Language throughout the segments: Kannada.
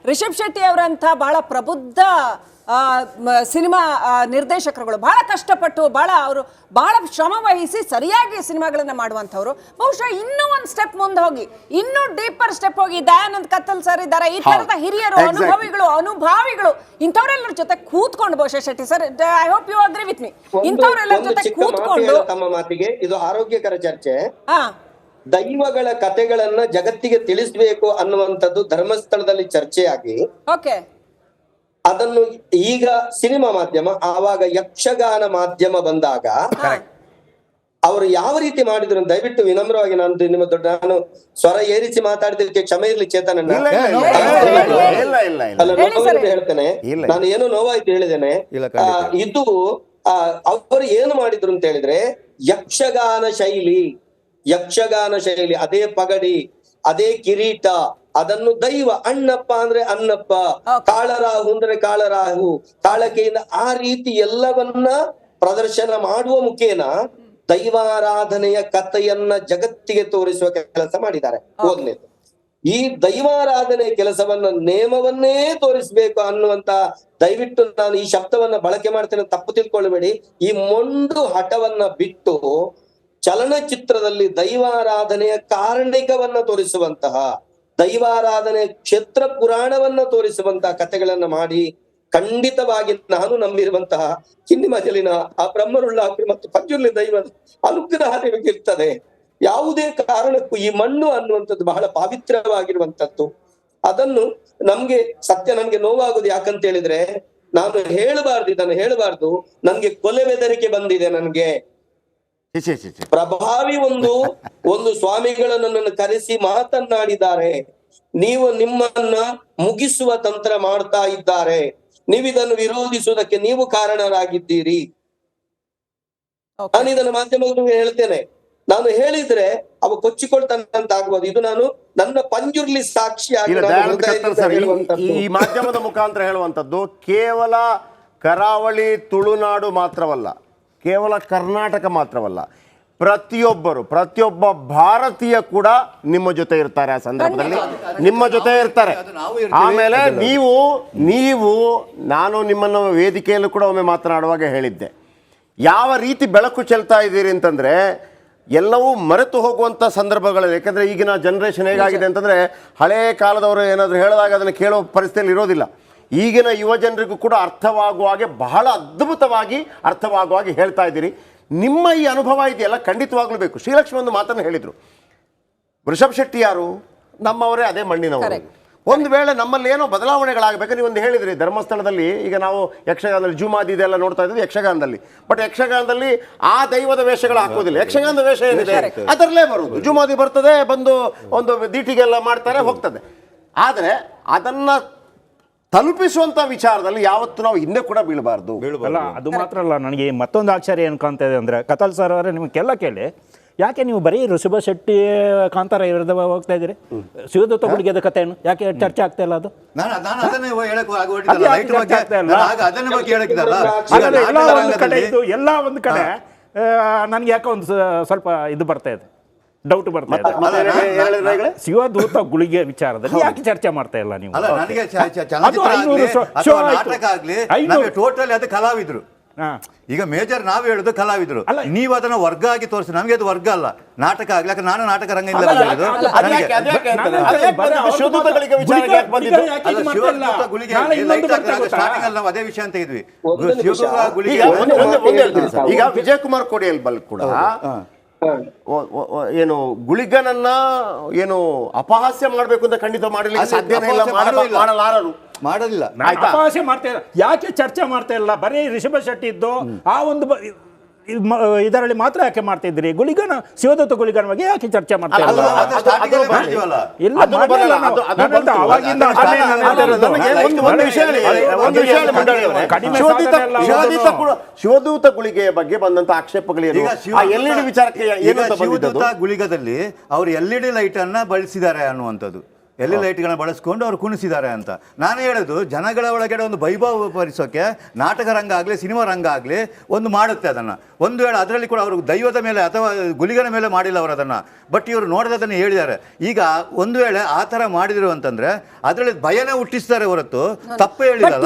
ರಿಷಬ್ ಶೆಟ್ಟಿ ಅವರಂತ ಬಹಳ ಪ್ರಬುದ್ಧ ಸಿನಿಮಾ ನಿರ್ದೇಶಕರುಗಳು ಬಹಳ ಕಷ್ಟಪಟ್ಟು ಅವರು ಬಹಳ ಶ್ರಮ ವಹಿಸಿ ಸರಿಯಾಗಿ ಸಿನಿಮಾಗಳನ್ನ ಮಾಡುವಂಥವ್ರು ಬಹುಶಃ ಇನ್ನೂ ಒಂದು ಸ್ಟೆಪ್ ಮುಂದೆ ಹೋಗಿ ಇನ್ನೂ ಡೀಪರ್ ಸ್ಟೆಪ್ ಹೋಗಿ ದಯಾನಂದ್ ಕತ್ತಲ್ ಸರ್ ಇದ್ದಾರೆ, ಈ ತರದ ಹಿರಿಯರು ಅನುಭಾವಿಗಳು ಇಂಥವ್ರೆಲ್ಲರ ಜೊತೆ ಕೂತ್ಕೊಂಡು ಬಹುಶಃ Shetty sir, I hope you agree with me, ಇಂಥವ್ರೆಲ್ಲರ ಜೊತೆ ಕೂತ್ಕೊಂಡು ತಮ್ಮ ಮಾತಿಗೆ ಇದು ಆರೋಗ್ಯಕರ ಚರ್ಚೆ. ದೈವಗಳ ಕಥೆಗಳನ್ನ ಜಗತ್ತಿಗೆ ತಿಳಿಸಬೇಕು ಅನ್ನುವಂಥದ್ದು ಧರ್ಮಸ್ಥಳದಲ್ಲಿ ಚರ್ಚೆಯಾಗಿ ಅದನ್ನು ಈಗ ಸಿನಿಮಾ ಮಾಧ್ಯಮ, ಆವಾಗ ಯಕ್ಷಗಾನ ಮಾಧ್ಯಮ ಬಂದಾಗ ಅವರು ಯಾವ ರೀತಿ ಮಾಡಿದ್ರು ದಯವಿಟ್ಟು ವಿನಮ್ರವಾಗಿ ನಾನು ಸ್ವರ ಏರಿಸಿ ಮಾತಾಡಿದಕ್ಕೆ ಕ್ಷಮೆ ಇರ್ಲಿ ಚೇತನನ್ನ. ಹೇಳ್ತೇನೆ, ನಾನು ಏನೋ ನೋವಾಯ್ತು ಹೇಳಿದ್ದೇನೆ. ಇದು ಅವರು ಏನು ಮಾಡಿದ್ರು ಅಂತ ಹೇಳಿದ್ರೆ ಯಕ್ಷಗಾನ ಶೈಲಿ, ಅದೇ ಪಗಡಿ, ಅದೇ ಕಿರೀಟ, ಅದನ್ನು ದೈವ, ಅಣ್ಣಪ್ಪ ಅಂದ್ರೆ ಅನ್ನಪ್ಪ, ಕಾಳರಾಹು ಅಂದ್ರೆ ಕಾಳರಾಹು, ಕಾಳಕೆಯಿಂದ ಆ ರೀತಿ ಎಲ್ಲವನ್ನ ಪ್ರದರ್ಶನ ಮಾಡುವ ಮುಖೇನ ದೈವಾರಾಧನೆಯ ಕಥೆಯನ್ನ ಜಗತ್ತಿಗೆ ತೋರಿಸುವ ಕೆಲಸ ಮಾಡಿದ್ದಾರೆ. ಮೊದಲನೇದು, ಈ ದೈವಾರಾಧನೆ ಕೆಲಸವನ್ನ ನೇಮವನ್ನೇ ತೋರಿಸ್ಬೇಕು ಅನ್ನುವಂತ, ದಯವಿಟ್ಟು ನಾನು ಈ ಶಬ್ದವನ್ನ ಬಳಕೆ ಮಾಡ್ತೇನೆ, ತಪ್ಪು ತಿಳ್ಕೊಳ್ಳಬೇಡಿ. ಈ ಮೊಂಡು ಹಠವನ್ನ ಬಿಟ್ಟು ಚಲನಚಿತ್ರದಲ್ಲಿ ದೈವಾರಾಧನೆಯ ಕಾರಣಿಕವನ್ನ ತೋರಿಸುವಂತಹ, ದೈವಾರಾಧನೆ ಕ್ಷೇತ್ರ ಪುರಾಣವನ್ನ ತೋರಿಸುವಂತಹ ಕಥೆಗಳನ್ನ ಮಾಡಿ, ಖಂಡಿತವಾಗಿ ನಾನು ನಂಬಿರುವಂತಹ ಕಿನ್ನಿಮಜಲಿನ ಆ ಬ್ರಹ್ಮರುಳ್ಳಾಕ್ರಿ ಮತ್ತು ಪಂಜುರ್ಲಿ ದೈವದ ಅನುಗ್ರಹ ನಿಮಗಿರ್ತದೆ. ಯಾವುದೇ ಕಾರಣಕ್ಕೂ ಈ ಮಣ್ಣು ಅನ್ನುವಂಥದ್ದು ಬಹಳ ಪಾವಿತ್ರವಾಗಿರುವಂತದ್ದು. ಅದನ್ನು ನಮ್ಗೆ ನೋವಾಗುದು ಯಾಕಂತ ಹೇಳಿದ್ರೆ, ನಾನು ಇದನ್ನು ಹೇಳಬಾರ್ದು, ನನ್ಗೆ ಕೊಲೆ ಬೆದರಿಕೆ ಬಂದಿದೆ. ನನ್ಗೆ ಪ್ರಭಾವಿ ಒಂದು ಸ್ವಾಮಿಗಳು ನನ್ನನ್ನು ಕರೆಸಿ ಮಾತನಾಡಿದ್ದಾರೆ, ನೀವು ನಿಮ್ಮನ್ನ ಮುಗಿಸುವ ತಂತ್ರ ಮಾಡ್ತಾ ಇದ್ದಾರೆ, ನೀವಿದನ್ನು ವಿರೋಧಿಸುವುದಕ್ಕೆ ನೀವು ಕಾರಣರಾಗಿದ್ದೀರಿ. ನಾನು ಇದನ್ನು ಮಾಧ್ಯಮಗಳಿಗೆ ಹೇಳ್ತೇನೆ. ನಾನು ಹೇಳಿದ್ರೆ ಅವ ಕೊಚ್ಚಿಕೊಳ್ತಾನಂತ ಆಗ್ಬೋದು. ಇದು ನಾನು ನನ್ನ ಪಂಜುರ್ಲಿ ಸಾಕ್ಷಿಯಾಗಿ ಈ ಮಾಧ್ಯಮದ ಮುಖಾಂತರ ಹೇಳುವಂತದ್ದು ಕೇವಲ ಕರಾವಳಿ ತುಳುನಾಡು ಮಾತ್ರವಲ್ಲ, ಕೇವಲ ಕರ್ನಾಟಕ ಮಾತ್ರವಲ್ಲ, ಪ್ರತಿಯೊಬ್ಬ ಭಾರತೀಯ ಕೂಡ ನಿಮ್ಮ ಜೊತೆ ಇರ್ತಾರೆ. ಆ ಸಂದರ್ಭದಲ್ಲಿ ನಿಮ್ಮ ಜೊತೆ ಇರ್ತಾರೆ. ಆಮೇಲೆ ನೀವು ನಾನು ನಿಮ್ಮನ್ನು ವೇದಿಕೆಯಲ್ಲೂ ಕೂಡ ಒಮ್ಮೆ ಮಾತನಾಡುವಾಗ ಹೇಳಿದ್ದೆ, ಯಾವ ರೀತಿ ಬೆಳಕು ಚೆಲ್ತಾ ಇದ್ದೀರಿ ಅಂತಂದ್ರೆ ಎಲ್ಲವೂ ಮರೆತು ಹೋಗುವಂಥ ಸಂದರ್ಭಗಳಿದೆ. ಯಾಕಂದರೆ ಈಗಿನ ಜನ್ರೇಷನ್ ಹೇಗಾಗಿದೆ ಅಂತಂದರೆ, ಹಳೇ ಕಾಲದವರು ಏನಾದರೂ ಹೇಳಿದಾಗ ಅದನ್ನು ಕೇಳೋ ಪರಿಸ್ಥಿತಿಯಲ್ಲಿ ಇರೋದಿಲ್ಲ. ಈಗಿನ ಯುವ ಜನರಿಗೂ ಕೂಡ ಅರ್ಥವಾಗುವ ಹಾಗೆ ಬಹಳ ಅದ್ಭುತವಾಗಿ ಹೇಳ್ತಾ ಇದ್ದೀರಿ. ನಿಮ್ಮ ಈ ಅನುಭವ ಇದೆಯಲ್ಲ, ಖಂಡಿತವಾಗ್ಲೂ ಬೇಕು. ಶ್ರೀಲಕ್ಷ್ಮಿ ಒಂದು ಮಾತನ್ನು ಹೇಳಿದರು, ರಿಷಬ್ ಶೆಟ್ಟಿ ಯಾರು, ನಮ್ಮವರೇ, ಅದೇ ಮಣ್ಣಿನವರು. ಒಂದು ವೇಳೆ ನಮ್ಮಲ್ಲಿ ಏನೋ ಬದಲಾವಣೆಗಳಾಗಬೇಕು. ನೀವು ಒಂದು ಹೇಳಿದ್ರಿ, ಧರ್ಮಸ್ಥಳದಲ್ಲಿ ಈಗ ನಾವು ಯಕ್ಷಗಾನದಲ್ಲಿ ಜುಮಾದಿ ಇದೆಲ್ಲ ನೋಡ್ತಾ ಇದ್ದೀವಿ ಯಕ್ಷಗಾನದಲ್ಲಿ. ಬಟ್ ಯಕ್ಷಗಾನದಲ್ಲಿ ಆ ದೈವದ ವೇಷಗಳು ಹಾಕೋದಿಲ್ಲ. ಯಕ್ಷಗಾನದ ವೇಷ ಏನಿದೆ ಅದರಲ್ಲೇ ಬರುವುದು. ಜುಮಾದಿ ಬರ್ತದೆ, ಬಂದು ಒಂದು ದೀಟಿಗೆಲ್ಲ ಮಾಡ್ತಾರೆ, ಹೋಗ್ತದೆ. ಆದರೆ ಅದನ್ನ ತಲುಪಿಸುವಂತ ವಿಚಾರದಲ್ಲಿ ಯಾವತ್ತು ನಾವು ಹಿಂದೆ ಕೂಡ ಬೀಳಬಾರ್ದು. ಅಲ್ಲ, ಅದು ಮಾತ್ರ ಅಲ್ಲ, ನನಗೆ ಮತ್ತೊಂದು ಆಶ್ಚರ್ಯ ಏನು ಕಾಣ್ತಾ ಇದೆ ಅಂದರೆ, ಕತಲ್ ಸರ್ ಅವರೇ ನಿಮಗೆಲ್ಲ ಕೇಳಿ, ಯಾಕೆ ನೀವು ಬರೀ ರಿಷಬ್ ಶೆಟ್ಟಿ ಕಾಂತಾರ ಇರದ ಹೋಗ್ತಾ ಇದ್ದೀರಿ? ಶಿವದತ್ತ ಗುಳಿಗೆದ ಕಥೆಯನ್ನು ಯಾಕೆ ಚರ್ಚೆ ಆಗ್ತಾ ಇಲ್ಲ? ಅದು ಎಲ್ಲ ಒಂದು ಕಡೆ ನನಗೆ ಯಾಕೆ ಒಂದು ಸ್ವಲ್ಪ ಇದು ಬರ್ತಾ ಇದೆ, ಡೌಟ್ ಬರ್ತಾ ಇದೆ. ಶಿವದೂತ ಗುಳಿಗೆ ವಿಚಾರದಲ್ಲಿ ಯಾಕೆ ಚರ್ಚೆ ಮಾಡ್ತಾ ಇಲ್ಲ ನೀವು? ಟೋಟಲಿ ಅದು ಕಲಾವಿದ್ರು. ಈಗ ಮೇಜರ್ ನಾವು ಹೇಳುದು ಕಲಾವಿದ್ರು, ನೀವು ಅದನ್ನ ವರ್ಗ ಆಗಿ ತೋರಿಸಿ. ನಮಗೆ ಅದು ವರ್ಗ ಅಲ್ಲ, ನಾಟಕ ಆಗ್ಲಿ. ಯಾಕಂದ್ರೆ ನಾನು ನಾಟಕ ರಂಗದಿಂದ ಸ್ಟಾರ್ಟಿಂಗ್ ಅಲ್ಲಿ ನಾವು ಅದೇ ವಿಷಯ ಅಂತ ಇದ್ವಿ. ಈಗ ವಿಜಯ್ ಕುಮಾರ್ ಕೋಡಿಯಲ್ ಕೂಡ ಏನು ಗುಳಿಗನನ್ನ ಏನು ಅಪಹಾಸ್ಯ ಮಾಡ್ಬೇಕು ಅಂತ ಖಂಡಿತ ಮಾಡಲಿಕ್ಕೆ ಸಾಧ್ಯನೇ ಇಲ್ಲ, ಮಾಡಲಿಲ್ಲ. ಅಪಹಾಸ್ಯ ಮಾಡ್ತಾ ಇಲ್ಲ. ಯಾಕೆ ಚರ್ಚೆ ಮಾಡ್ತಾ ಇಲ್ಲ? ಬರೀ ರಿಷಬ್ ಶೆಟ್ಟಿ ಇದ್ದು ಆ ಒಂದು ಇದರಲ್ಲಿ ಮಾತ್ರ ಯಾಕೆ ಮಾಡ್ತಾ ಇದ್ರಿ? ಗುಳಿಗನ ಶಿವದತ್ತ ಗುಳಿಗನ ಬಗ್ಗೆ ಯಾಕೆ ಚರ್ಚೆ ಮಾಡ್ತಾ ಇಲ್ಲ? ಶಿವದೂತ ಗುಳಿಗೆಯ ಬಗ್ಗೆ ಬಂದಂತ ಆಕ್ಷೇಪಗಳೇನು? ಶಿವದೂತ ಗುಳಿಗದಲ್ಲಿ ಅವರು LED ಲೈಟ್ ಅನ್ನ ಬಳಸಿದ್ದಾರೆ ಅನ್ನುವಂಥದ್ದು. ಎಲ್ಲಿ ಲೈಟ್ಗಳನ್ನ ಬಳಸ್ಕೊಂಡು ಅವರು ಕುಣಿಸಿದ್ದಾರೆ ಅಂತ. ನಾನು ಹೇಳೋದು ಜನಗಳ ಒಳಗಡೆ ಒಂದು ವೈಭವ ಪರಿಸೋಕೆ ನಾಟಕ ರಂಗ ಆಗಲಿ ಸಿನಿಮಾ ರಂಗ ಆಗಲಿ ಒಂದು ಮಾಡುತ್ತೆ ಅದನ್ನು. ಒಂದು ವೇಳೆ ಅದರಲ್ಲಿ ಕೂಡ ಅವರು ದೈವದ ಮೇಲೆ ಅಥವಾ ಗುಲಿಗನ ಮೇಲೆ ಮಾಡಿಲ್ಲ ಅವರು ಅದನ್ನು, ಬಟ್ ಇವರು ನೋಡೋದನ್ನು ಹೇಳಿದ್ದಾರೆ. ಈಗ ಒಂದು ವೇಳೆ ಆ ಥರ ಮಾಡಿದ್ರು ಅಂತಂದ್ರೆ ಅದರಲ್ಲಿ ಭಯನೇ ಹುಟ್ಟಿಸ್ತಾರೆ ಹೊರತು ತಪ್ಪು ಹೇಳಿದಲ್ಲ.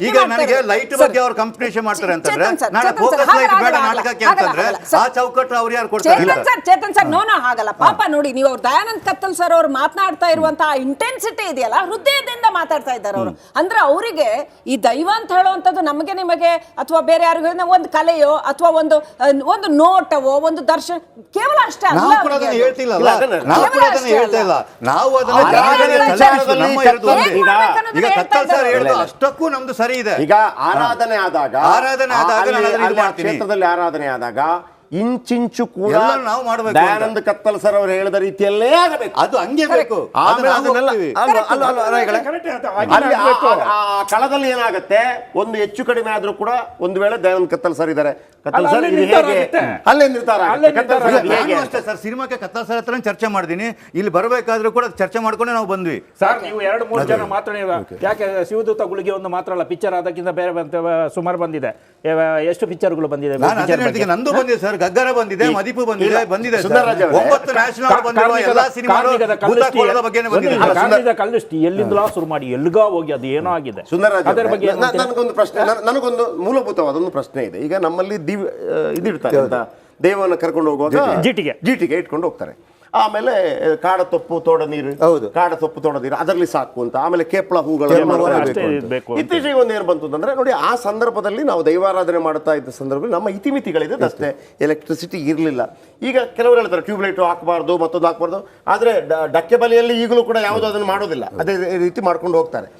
ಈಗ ನನಗೆ ಲೈಟ್ ಬಗ್ಗೆ ಅವ್ರು ಕಂಪ್ನಿಷನ್ ಮಾಡ್ತಾರೆ ಅಂತಂದ್ರೆ ನಾಳೆ ಫೋಕಸ್ ಲೈಟ್ ಬೇಡ ನಾಟಕಕ್ಕೆ ಅಂತಂದ್ರೆ ಆ ಚೌಕಟ್ಟು ಅವ್ರು ಯಾರು ಕೊಡ್ತಾರೆ? ಚೇತನ್ ಸರ್ ನೋ ಹಾಗಲ್ಲ ಪಾಪ. ನೋಡಿ ನೀವು ಅವ್ರು ದಯಾನಂದ್ ಕತ್ತಲ್ ಸರ್ ಅವ್ರು ಮಾತನಾಡ್ತಾ ಇರುವಂತಹ ಇಂಟೆನ್ಸಿಟಿ ಇದೆಯಲ್ಲ, ಹೃದಯದಿಂದ ಮಾತಾಡ್ತಾ ಇದ್ದಾರೆ ಅವರು. ಅಂದ್ರೆ ಅವರಿಗೆ ಈ ದೈವ ಅಂತ ಹೇಳುವಂಥದ್ದು ನಮಗೆ ನಿಮಗೆ ಅಥವಾ ಬೇರೆ ಯಾರಿಗೂ ಒಂದು ಕಲೆಯೋ ಅಥವಾ ಒಂದು ನೋಟವೋ ಒಂದು ದರ್ಶನ ಕೇವಲ ಅಷ್ಟೇ ಅಲ್ಲ. ನಾವು ಕೂಡ ಅದನ್ನ ಹೇಳ್ತಿಲ್ಲ, ನಾವು ಅದನ್ನ ಈಗ ಕತ್ತಲ್ ಸರ್ ಹೇಳಿದ ಅಷ್ಟಕ್ಕೂ ನಮ್ದು ಸರಿ ಇದೆ. ಈಗ ಆರಾಧನೆ ಆದಾಗ ಕ್ಷೇತ್ರದಲ್ಲಿ ಆರಾಧನೆ ಆದಾಗ ಇಂಚಿಂಚು ಕೂಡ ನಾವು ಮಾಡಬೇಕು. ದಯಾನಂದ ಕತ್ತಲ್ ಸರ್ ಅವರು ಹೇಳಿದ ರೀತಿಯಲ್ಲೇ ಆಗಬೇಕು, ಅದು ಹಂಗೆ ಬೇಕು. ಕಳದಲ್ಲಿ ಏನಾಗುತ್ತೆ, ಒಂದು ಹೆಚ್ಚು ಕಡಿಮೆ ಆದ್ರೂ ಕೂಡ ಒಂದು ವೇಳೆ ದಯಾನಂದ ಕತ್ತಲ್ ಸರ್ ಇದ್ದಾರೆ, ಕತ್ತಲ್ ಸರ್ ಅಲ್ಲೇ ನಿರ್ಧಾರ ಅಷ್ಟೇ ಸರ್. ಸಿನಿಮಾಕ್ಕೆ ಕತ್ತಲ್ ಸರ್ ಹತ್ರ ಚರ್ಚೆ ಮಾಡಿದೀನಿ, ಇಲ್ಲಿ ಬರಬೇಕಾದ್ರೂ ಕೂಡ ಚರ್ಚೆ ಮಾಡ್ಕೊಂಡೆ ನಾವು ಬಂದ್ವಿ ಸರ್. ನೀವು 2-3 ಜನ ಮಾತಾಡಿದ ಯಾಕೆ ಶಿವದೂತ ಗುಳಿಗೆ ಒಂದು ಮಾತ್ರ ಅಲ್ಲ, ಪಿಕ್ಚರ್ ಅದಕ್ಕಿಂತ ಬೇರೆ ಸುಮಾರು ಬಂದಿದೆ. ಎಷ್ಟು ಪಿಕ್ಚರ್ಗಳು ಬಂದಿದೆ? ನಂದು ಬಂದಿದೆ ಸರ್, ಗಗ್ಗರ ಬಂದಿದೆ, ಮದಿಪು ಬಂದಿದೆ ಸರ್. 9 ನ್ಯಾಷನಲ್ ಬಂದಿರುವ ಎಲ್ಲಾ ಸಿನಿಮಾಗಳು ಬಗ್ಗೆನೇ ಬಂದಿದೆ. ಕಲ್ಲುಷ್ಟಿ ಎಲ್ಲಿಂದಲೋ ಶುರು ಮಾಡಿ ಎಲ್ಲಿಗೋ ಹೋಗಿ ಅದು ಏನೋ ಆಗಿದೆ. ಅದರ ಬಗ್ಗೆ ನನಗೊಂದು ಪ್ರಶ್ನೆ, ನನಗೊಂದು ಮೂಲಭೂತವಾದ ಒಂದು ಪ್ರಶ್ನೆ ಇದೆ. ಈಗ ನಮ್ಮಲ್ಲಿ ಇದಿರ್ತಾರೆ ಅಂತ ದೇವನ ಕರ್ಕೊಂಡು ಹೋಗುವಾಗ ಜೀಟಿಗೆ ಇಟ್ಕೊಂಡು ಹೋಗ್ತಾರೆ. ಆಮೇಲೆ ಕಾಡ ತೊಪ್ಪು ತೋಡ ನೀರು, ಕಾಡ ತೊಪ್ಪು ತೋಡ ನೀರು ಅದರಲ್ಲಿ ಸಾಕು ಅಂತ, ಆಮೇಲೆ ಕೇಪಳ ಹೂಗಳು. ಇತ್ತೀಚೆಗೆ ಒಂದು ಏನು ಬಂತು ಅಂತಂದ್ರೆ ನೋಡಿ, ಆ ಸಂದರ್ಭದಲ್ಲಿ ನಾವು ದೈವಾರಾಧನೆ ಮಾಡ್ತಾ ಇದ್ದ ಸಂದರ್ಭದಲ್ಲಿ ನಮ್ಮ ಇತಿಮಿತಿಗಳಿದೆ ಅಷ್ಟೇ, ಎಲೆಕ್ಟ್ರಿಸಿಟಿ ಇರಲಿಲ್ಲ. ಈಗ ಕೆಲವರು ಹೇಳ್ತಾರೆ ಟ್ಯೂಬ್ಲೈಟ್ ಹಾಕಬಾರ್ದು, ಮತ್ತೊಂದು ಹಾಕಬಾರ್ದು, ಆದರೆ ಡಕ್ಕೆ ಬಲಿಯಲ್ಲಿ ಈಗಲೂ ಕೂಡ ಯಾವುದೋ ಅದನ್ನು ಮಾಡೋದಿಲ್ಲ, ಅದೇ ರೀತಿ ಮಾಡ್ಕೊಂಡು ಹೋಗ್ತಾರೆ.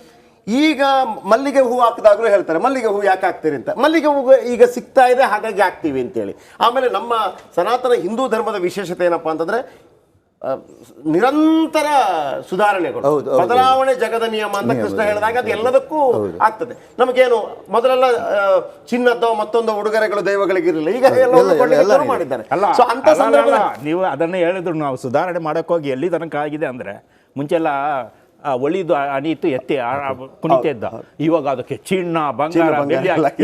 ಈಗ ಮಲ್ಲಿಗೆ ಹೂ ಹಾಕಿದಾಗಲೂ ಹೇಳ್ತಾರೆ ಮಲ್ಲಿಗೆ ಹೂ ಯಾಕೆ ಹಾಕ್ತೀರಿ ಅಂತ. ಮಲ್ಲಿಗೆ ಹೂ ಈಗ ಸಿಗ್ತಾ ಇದೆ ಹಾಗಾಗಿ ಹಾಕ್ತೀವಿ ಅಂತೇಳಿ. ಆಮೇಲೆ ನಮ್ಮ ಸನಾತನ ಹಿಂದೂ ಧರ್ಮದ ವಿಶೇಷತೆ ಏನಪ್ಪಾ ಅಂತಂದ್ರೆ ನಿರಂತರ ಸುಧಾರಣೆಗಳು, ಬದಲಾವಣೆ ಜಗದ ನಿಯಮ ಅಂತ ಕೃಷ್ಣ ಹೇಳಿದಾಗ ಅದು ಎಲ್ಲದಕ್ಕೂ ಆಗ್ತದೆ. ನಮಗೇನು ಮೊದಲೆಲ್ಲ ಚಿನ್ನದ್ದೋ ಮತ್ತೊಂದು ಉಡುಗೊರೆಗಳು ದೈವಗಳಿಗಿರಲಿಲ್ಲ, ಈಗ ಎಲ್ಲ ಮಾಡಿದ್ದಾರೆ. ನೀವು ಅದನ್ನೇ ಹೇಳಿದ್ರು, ನಾವು ಸುಧಾರಣೆ ಮಾಡೋಕ್ಕೋಗಿ ಎಲ್ಲಿ ತನಕ ಆಗಿದೆ ಅಂದ್ರೆ ಮುಂಚೆಲ್ಲ ಒಳಿದು ಅಣಿತು ಎತ್ತಿ ಕುಣಿತಾ ಇದ್ದ, ಇವಾಗ ಅದಕ್ಕೆ ಚಿನ್ನ ಬಂಗಾರ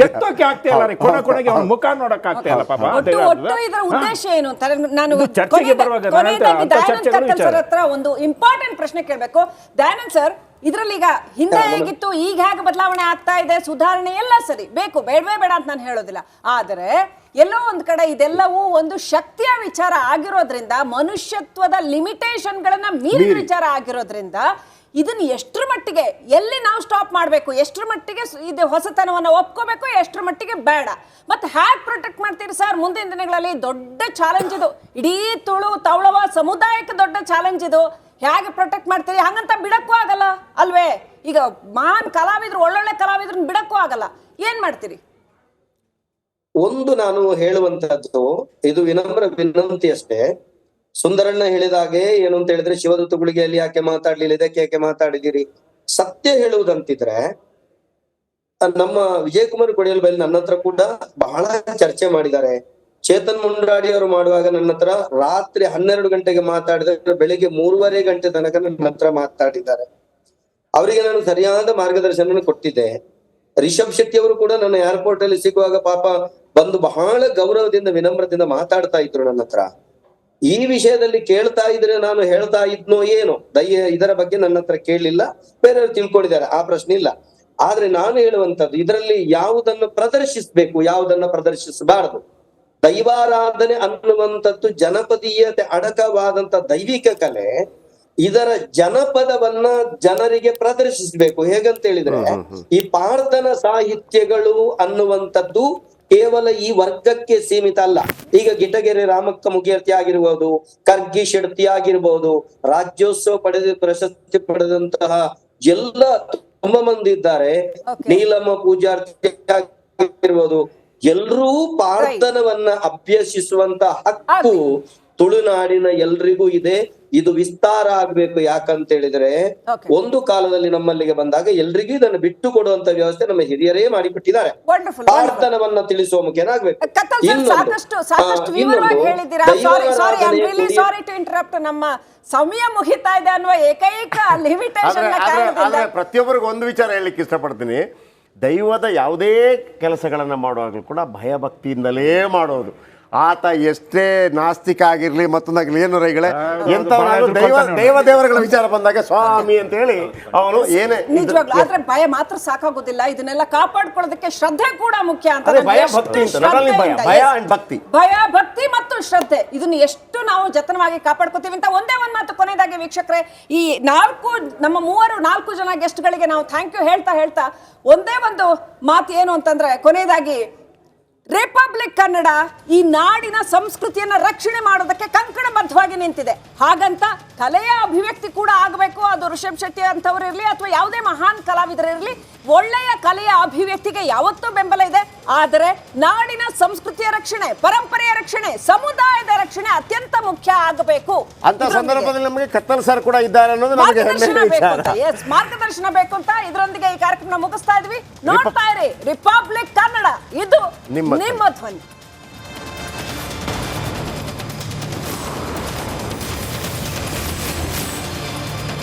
ಎತ್ತೋಕೆ ಆಗ್ತಾ ಇಲ್ಲ ರೀ. ಕೊನೆಗೆ ಅವ್ನ ಮುಖ ನೋಡಕ್ ಆಗ್ತಾ ಇಲ್ಲ ಪಾಪ. ಇದರ ಉದ್ದೇಶ ಏನು ಅಂತ ನಾನು ಚರ್ಚೆಗೆ ಬರುವಾಗ ದಯಾನಂದ್ ಸರ್ ಹತ್ರ ಒಂದು ಇಂಪಾರ್ಟೆಂಟ್ ಪ್ರಶ್ನೆ ಕೇಳಬೇಕು. ದಯಾನಂದ್ ಸರ್, ಇದ್ರಲ್ಲಿ ಈಗ ಹಿಂದೆ ಹೇಗಿತ್ತು ಈಗ ಹೇಗೆ ಬದಲಾವಣೆ ಆಗ್ತಾ ಇದೆ, ಸುಧಾರಣೆ ಎಲ್ಲ ಸರಿ, ಬೇಕು ಬೇಡವೇ ಬೇಡ ಅಂತ ನಾನು ಹೇಳೋದಿಲ್ಲ. ಆದರೆ ಎಲ್ಲೋ ಒಂದ್ ಕಡೆ ಇದೆಲ್ಲವೂ ಒಂದು ಶಕ್ತಿಯ ವಿಚಾರ ಆಗಿರೋದ್ರಿಂದ, ಮನುಷ್ಯತ್ವದ ಲಿಮಿಟೇಷನ್ಗಳನ್ನ ಮೀರಿದ ವಿಚಾರ ಆಗಿರೋದ್ರಿಂದ ಇದನ್ನ ಎಷ್ಟರ ಮಟ್ಟಿಗೆ ಎಲ್ಲಿ ನಾವು ಸ್ಟಾಪ್ ಮಾಡಬೇಕು, ಎಷ್ಟರ ಮಟ್ಟಿಗೆ ಇದು ಹೊಸತನವನ್ನು ಒಪ್ಕೋಬೇಕು, ಎಷ್ಟರ ಮಟ್ಟಿಗೆ ಬೇಡ, ಮತ್ತೆ ಹ್ಯಾಕ್ ಪ್ರೊಟೆಕ್ಟ್ ಮಾಡ್ತೀರಿ ಸರ್ ಮುಂದಿನ ದಿನಗಳಲ್ಲಿ? ದೊಡ್ಡ ಚಾಲೆಂಜ್ ಇದು, ಇಡೀ ತುಳು ತವಳವ ಸಮುದಾಯಕ್ಕೆ ದೊಡ್ಡ ಚಾಲೆಂಜ್ ಇದು. ಹೇಗೆ ಪ್ರೊಟೆಕ್ಟ್ ಮಾಡ್ತೀರಿ? ಹಂಗಂತ ಬಿಡಕ್ಕೂ ಆಗಲ್ಲ ಅಲ್ವೇ? ಈಗ ಮಹಾನ್ ಕಲಾವಿದ್ರು, ಒಳ್ಳೊಳ್ಳೆ ಕಲಾವಿದ್ರನ್ನ ಬಿಡಕ್ಕೂ ಆಗಲ್ಲ, ಏನ್ ಮಾಡ್ತೀರಿ? ಒಂದು ನಾನು ಹೇಳುವಂತಹದ್ದು, ಇದು ವಿನಮ್ರ ವಿನಂತಿ ಅಷ್ಟೇ. ಸುಂದರಣ್ಣ ಹೇಳಿದಾಗೆ ಏನು ಅಂತ ಹೇಳಿದ್ರೆ, ಶಿವದೂತ ಗುಳಿಗೆಯಲ್ಲಿ ಯಾಕೆ ಮಾತಾಡ್ಲಿಲ್ಲ, ಇದಕ್ಕೆ ಯಾಕೆ ಮಾತಾಡಿದಿರಿ? ಸತ್ಯ ಹೇಳುವುದಂತಿದ್ರೆ ನಮ್ಮ ವಿಜಯಕುಮಾರ್ ಕೊಡಿಯಲ್ ಬೈಲ್ ನನ್ನ ಹತ್ರ ಕೂಡ ಬಹಳ ಚರ್ಚೆ ಮಾಡಿದ್ದಾರೆ. ಚೇತನ್ ಮುಂಡಾಡಿ ಅವರು ಮಾಡುವಾಗ ನನ್ನ ಹತ್ರ ರಾತ್ರಿ 12 ಗಂಟೆಗೆ ಮಾತಾಡಿದ್ರೆ ಬೆಳಿಗ್ಗೆ 3:30 ಗಂಟೆ ತನಕ ನನ್ನ ಹತ್ರ ಮಾತಾಡಿದ್ದಾರೆ. ಅವರಿಗೆ ನಾನು ಸರಿಯಾದ ಮಾರ್ಗದರ್ಶನ ಕೊಟ್ಟಿದ್ದೆ. ರಿಷಬ್ ಶೆಟ್ಟಿ ಅವರು ಕೂಡ ನನ್ನ ಏರ್ಪೋರ್ಟ್ ಅಲ್ಲಿ ಸಿಗುವಾಗ ಪಾಪ ಬಂದು ಬಹಳ ಗೌರವದಿಂದ ವಿನಮ್ರದಿಂದ ಮಾತಾಡ್ತಾ ಇದ್ರು ನನ್ನ ಹತ್ರ. ಈ ವಿಷಯದಲ್ಲಿ ಕೇಳ್ತಾ ಇದ್ರೆ ನಾನು ಹೇಳ್ತಾ ಇದ್ನೋ ಏನೋ, ಇದರ ಬಗ್ಗೆ ನನ್ನ ಹತ್ರ ಕೇಳಲಿಲ್ಲ, ಬೇರೆಯವರು ತಿಳ್ಕೊಂಡಿದ್ದಾರೆ, ಆ ಪ್ರಶ್ನೆ ಇಲ್ಲ. ಆದ್ರೆ ನಾನು ಹೇಳುವಂತದ್ದು, ಇದರಲ್ಲಿ ಯಾವುದನ್ನು ಪ್ರದರ್ಶಿಸ್ಬೇಕು, ಯಾವುದನ್ನ ಪ್ರದರ್ಶಿಸಬಾರದು. ದೈವಾರಾಧನೆ ಅನ್ನುವಂಥದ್ದು ಜನಪದೀಯತೆ ಅಡಕವಾದಂತ ದೈವಿಕ ಕಲೆ. ಇದರ ಜನಪದವನ್ನ ಜನರಿಗೆ ಪ್ರದರ್ಶಿಸಬೇಕು. ಹೇಗಂತ ಹೇಳಿದ್ರೆ, ಈ ಪ್ರಾರ್ಥನಾ ಸಾಹಿತ್ಯಗಳು ಅನ್ನುವಂಥದ್ದು ಕೇವಲ ಈ ವರ್ಗಕ್ಕೆ ಸೀಮಿತ ಅಲ್ಲ. ಈಗ ಗಿಟಗೆರೆ ರಾಮಕ್ಕ ಮುಗಿಯರ್ತಿ ಆಗಿರ್ಬೋದು, ಕರ್ಗಿ ಶೆಡ್ತಿ ಆಗಿರ್ಬೋದು, ರಾಜ್ಯೋತ್ಸವ ಪ್ರಶಸ್ತಿ ಪಡೆದಂತಹ ಎಲ್ಲ ತುಂಬಾ ಮಂದಿ ಇದ್ದಾರೆ. ನೀಲಮ್ಮ ಪೂಜಾರ್ತಿ ಆಗಿರ್ಬೋದು, ಎಲ್ರೂ ಪ್ರಾರ್ಥನವನ್ನ ಅಭ್ಯಸಿಸುವಂತ ಹಕ್ಕು ತುಳುನಾಡಿನ ಎಲ್ರಿಗೂ ಇದೆ. ಇದು ವಿಸ್ತಾರ ಆಗ್ಬೇಕು. ಯಾಕಂತ ಹೇಳಿದ್ರೆ Okay. ಒಂದು ಕಾಲದಲ್ಲಿ ನಮ್ಮಲ್ಲಿಗೆ ಬಂದಾಗ ಎಲ್ರಿಗೂ ಇದನ್ನು ಬಿಟ್ಟು ಕೊಡುವಂತ ವ್ಯವಸ್ಥೆ ನಮ್ಮ ಹಿರಿಯರೇ ಮಾಡಿಬಿಟ್ಟಿದ್ದಾರೆ. Wonderful, ಪ್ರಾರ್ಥನವನ್ನ ತಿಳಿಸುವ ಮುಖೇನಾಗ್ಬೇಕು. ಕತ್ತಲ್ ಸರ್ ಸಾಕಷ್ಟು ವಿವರವಾಗಿ ಹೇಳಿದ್ದೀರಾ. Sorry I am really sorry to interrupt. ನಮ್ಮ ಸಮಯ ಮುಗಿತಾ ಇದೆ ಅನ್ನುವ ಏಕೈಕ ಲಿಮಿಟೇಷನ್ ಆದ್ರೆ ಪ್ರತಿಯೊಬ್ಬರಿಗೂ ಒಂದು ವಿಚಾರ ಹೇಳಲಿಕ್ಕೆ ಇಷ್ಟಪಡ್ತೀನಿ. ದೈವದ ಯಾವುದೇ ಕೆಲಸಗಳನ್ನು ಮಾಡುವಾಗಲೂ ಕೂಡ ಭಯಭಕ್ತಿಯಿಂದಲೇ ಮಾಡೋದು. ಆತ ಎಷ್ಟೇ ನಾಸ್ತಿಕ ಆಗಿರ್ಲಿ ಮತ್ತೊಂದಾಗಿರ್ಲಿ ಏನು ರೈಗಳೇ ಎಂತವನಾದ್ರೂ ದೇವರುಗಳ ವಿಚಾರ ಬಂದಾಗ ಸ್ವಾಮಿ ಅಂತ ಹೇಳಿ ಅವನು ಏನೇ ನಿಜವಾಗ್ಲೂ. ಆದ್ರೆ ಭಯ ಮಾತ್ರ ಸಾಕಾಗೋದಿಲ್ಲ, ಇದನ್ನೆಲ್ಲ ಕಾಪಾಡ್ಕೊಳ್ಳೋದಕ್ಕೆ ಶ್ರದ್ಧೆ ಕೂಡ ಮುಖ್ಯ ಅಂತ. ಭಯ ಭಕ್ತಿ ಭಯ ಭಕ್ತಿ ಮತ್ತು ಶ್ರದ್ಧೆ ಇದನ್ನ ಎಷ್ಟು ನಾವು ಜತನವಾಗಿ ಕಾಪಾಡ್ಕೋತೀವಿ ಅಂತ. ಒಂದೇ ಒಂದು ಮಾತು ಕೊನೆಯದಾಗಿ ವೀಕ್ಷಕರೇ, ಈ ನಮ್ಮ 4 ಜನ ಗೆಸ್ಟ್ಗಳಿಗೆ ನಾವು ಥ್ಯಾಂಕ್ ಯು ಹೇಳ್ತಾ ಒಂದೇ ಒಂದು ಮಾತು ಏನು ಅಂತಂದ್ರೆ, ಕೊನೆಯದಾಗಿ ರಿಪಬ್ಲಿಕ್ ಕನ್ನಡ ಈ ನಾಡಿನ ಸಂಸ್ಕೃತಿಯನ್ನ ರಕ್ಷಣೆ ಮಾಡೋದಕ್ಕೆ ಕಂಕಣಬದ್ಧವಾಗಿ ನಿಂತಿದೆ. ಹಾಗಂತ ಕಲೆಯ ಅಭಿವ್ಯಕ್ತಿ ಕೂಡ ಆಗಬೇಕು. ಅದು ಋಷಭ್ ಶೆಟ್ಟಿ ಅಂತವ್ರು ಇರಲಿ ಅಥವಾ ಯಾವುದೇ ಮಹಾನ್ ಕಲಾವಿದರಿರಲಿ, ಒಳ್ಳೆಯ ಕಲೆಯ ಅಭಿವ್ಯಕ್ತಿಗೆ ಯಾವತ್ತೂ ಬೆಂಬಲ ಇದೆ. ಆದರೆ ನಾಡಿನ ಸಂಸ್ಕೃತಿಯ ರಕ್ಷಣೆ, ಪರಂಪರೆಯ ರಕ್ಷಣೆ, ಸಮುದಾಯದ ರಕ್ಷಣೆ ಅತ್ಯಂತ ಮುಖ್ಯ ಆಗಬೇಕು. ಅಂತ ಸಂದರ್ಭದಲ್ಲಿ ನಮಗೆ ಕತ್ತಲ್ ಸರ್ ಕೂಡ ಇದ್ದಾರೆ ಅನ್ನೋದು ನಮಗೆ ಮಾರ್ಗದರ್ಶನ ಬೇಕು ಅಂತ ಇದರೊಂದಿಗೆ ಈ ಕಾರ್ಯಕ್ರಮ ಮುಗಿಸ್ತಾ ಇದ್ವಿ. ನೋಡ್ತಾ ಇರಿ ರಿಪಬ್ಲಿಕ್ ಕನ್ನಡ, ಇದು ನಿಮ್ಮ ಧ್ವನಿ.